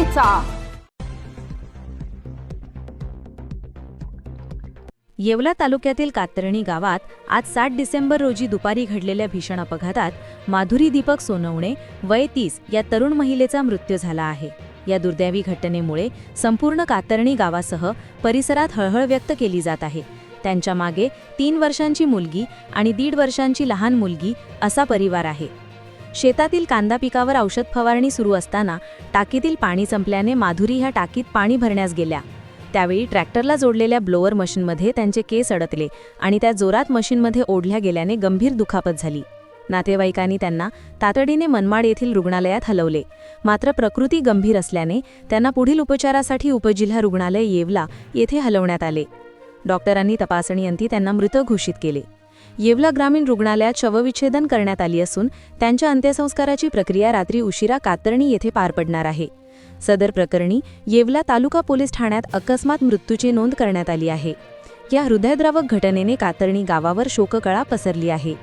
करायचा। येवला तालुक्यातील कातरणी गावात आज 7 डिसेंबर रोजी दुपारी घडलेल्या भीषण अपघातात माधुरी दीपक सोनवणे वय 30 या तरुण महिलेचा मृत्यू झाला आहे। या दुर्दैवी घटनेमुळे संपूर्ण कातरणी गावासह परिसरात हळहळ व्यक्त केली जात आहे। त्यांच्या मागे 3 वर्षांची मुलगी आणि 1.5 वर्षांची लहान मुलगी असा परिवार आहे। शेतातील कांदा पिकावर औषध फवारणी सुरू असताना टाकीतील पाणी संपल्याने माधुरी ह्या टाकीत पाणी भरण्यास गेल्या। त्यावेळी ट्रॅक्टरला जोडलेल्या ब्लोअर मशीनमध्ये त्यांचे केस अडकले आणि त्या जोरात मशीनमध्ये ओढल्या गेल्याने गंभीर दुखापत झाली। नातेवाईकांनी त्यांना तातडीने मनमाड येथील रुग्णालयात हलवले, मात्र प्रकृती गंभीर असल्याने त्यांना पुढील उपचारासाठी उपजिल्हा रुग्णालय येवला येथे हलवण्यात आले। डॉक्टरांनी तपासणीअंती त्यांना मृत घोषित केले। येवला ग्रामीण रुग्णालयात शवविच्छेदन करण्यात आली असून त्यांच्या अंत्यसंस्काराची प्रक्रिया रात्री उशिरा कातरणी येथे पार पडणार आहे। सदर प्रकरणी येवला तालुका पोलीस ठाण्यात अकस्मात मृत्यूची नोंद करण्यात आली आहे। या हृदयद्रावक घटनेने कातरणी गावावर शोककळा पसरली आहे।